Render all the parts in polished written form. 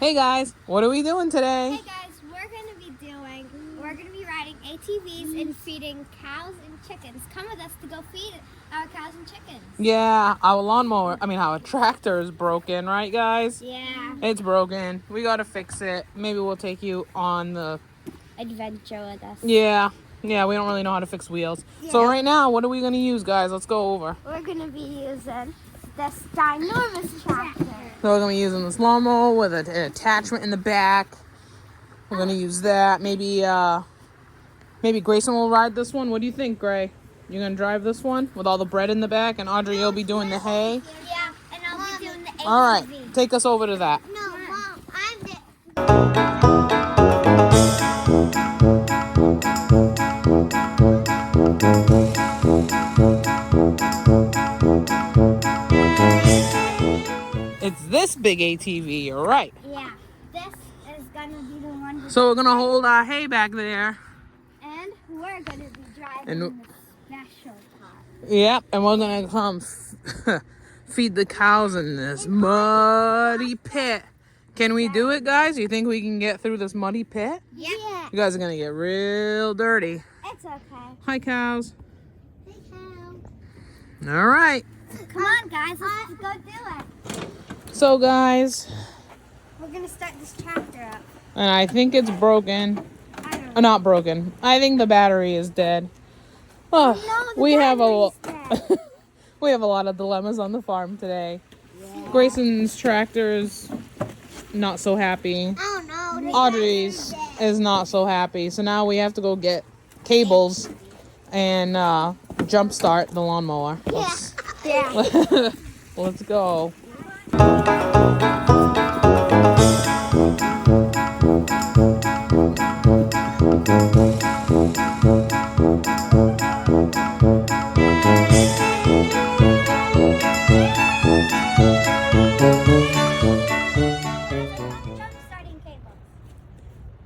Hey guys, what are we doing today? Hey guys, we're gonna be riding ATVs and feeding cows and chickens. Come with us to go feed our cows and chickens. Yeah, our tractor is broken, right guys? Yeah. It's broken. We gotta fix it. Maybe we'll take you on the... Adventure with us. Yeah, we don't really know how to fix wheels. Yeah. So right now, what are we gonna use, guys? Let's go over. We're gonna be using this ginormous tractor. So we're gonna be using this lawnmower with an attachment in the back. We're gonna use that. Maybe Grayson will ride this one. What do you think, Gray? You're gonna drive this one with all the bread in the back, and Audrey, you'll be doing the hay. Yeah, and I'll be doing the ATV. All right, take us over to that. No, Mom, I'm the... It's this big ATV, you're right. Yeah, this is gonna be the one. So we're gonna hold our hay back there. And we're gonna be driving And- the special car. Yep, and we're gonna come feed the cows in this muddy pit. Can we do it, guys? You think we can get through this muddy pit? Yeah. You guys are gonna get real dirty. It's okay. Hi, cows. Hey, cow. All right. Come on, guys. Let's go do it. So, guys, We're gonna start this tractor up. and I think it's broken. I don't know. Not broken. I think the battery is dead. Oh, No, the we have battery's dead. we have a lot of dilemmas on the farm today. Grayson's tractor's not so happy. Oh no. the Audrey's battery's dead. is not so happy. So now we have to go get cables and jumpstart the lawnmower. Let's, Yeah. let's go. Starting cables.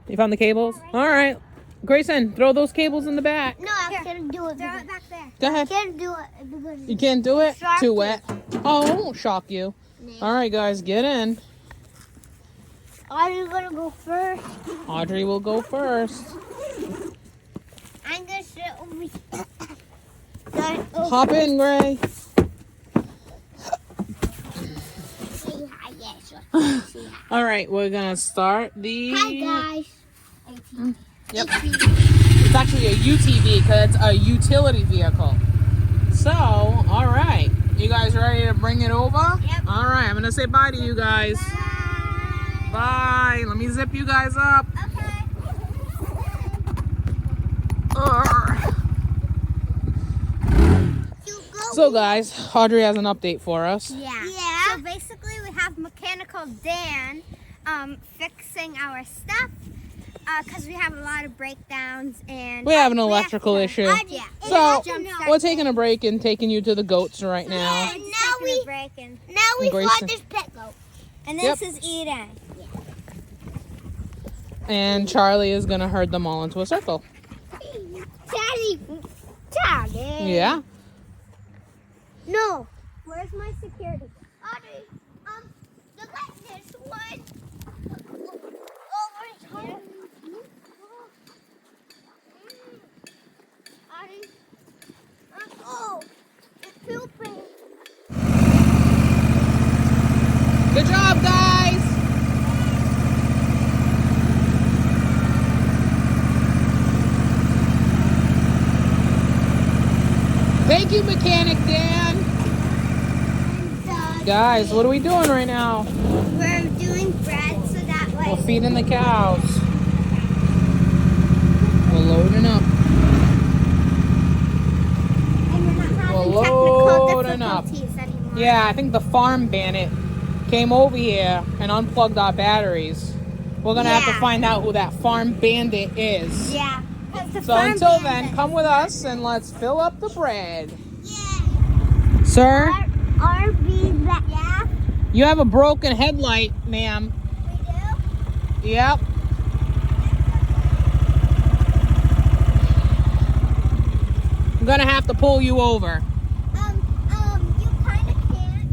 You found the cables? All right. Grayson, throw those cables in the back. No, I can't do it. Throw it back there. Go ahead. Can't do it because You can't do it? Shock Too you. wet. Oh, it won't shock you. All right, guys, get in. Audrey's gonna go first. Audrey will go first. I'm gonna sit over here. Hop in, Gray. Say hi, yes. Say hi. All right, we're going to start the... Hi, guys. Yep. It's actually a UTV because it's a utility vehicle. So, all right. You guys ready to bring it over? Yep. All right, I'm going to say bye to you guys. Bye. Let me zip you guys up. Okay. So, guys, Audrey has an update for us. Yeah. So basically, we have Mechanical Dan fixing our stuff because we have a lot of breakdowns and We have an electrical issue. Yeah. So, we're taking a break and taking you to the goats right now. And now we Grayson. got this pet goat. And this Yep. is Eden. And Charlie is going to herd them all into a circle. Daddy. Yeah. No. Where's my security? Audrey, look at this one. Over here. Audrey. Oh, it's pooping. Good job, guys. Thank you, Mechanic Dan. Guys, what are we doing right now? We're doing bread so that way. We're feeding the cows. We're loading up. And we're not having We're technical loading up. difficulties anymore. Yeah, I think the farm bandit came over here and unplugged our batteries. We're going to have to Yeah. find out who that farm bandit is. Yeah. 'cause the So farm until bandit- then, come with us and let's fill up the bread. Yeah. Sir, RV back. Yeah. you have a broken headlight, ma'am. We do. Yep. I'm gonna have to pull you over. You kind of can't.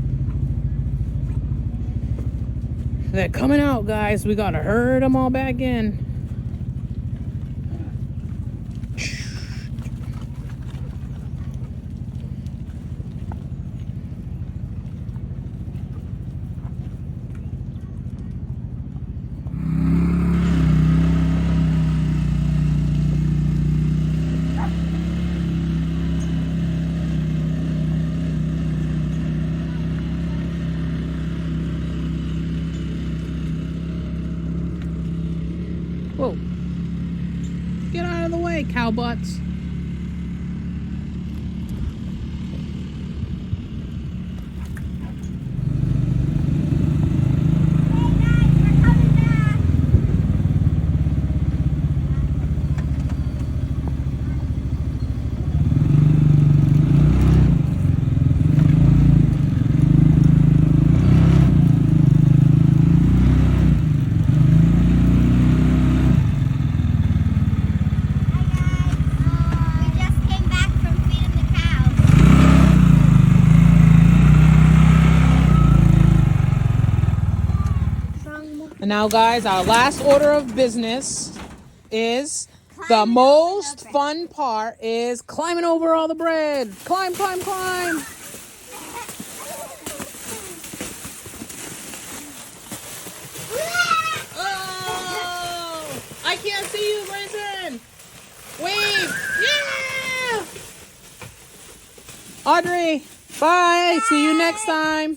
They're coming out, guys. We gotta herd them all back in. Whoa. Get out of the way, cow butts. And now, guys, our last order of business is the most fun part is climbing over all the bread. Climb, climb, climb. Oh, I can't see you, Brenton. Wave. Yeah. Audrey, bye. See you next time.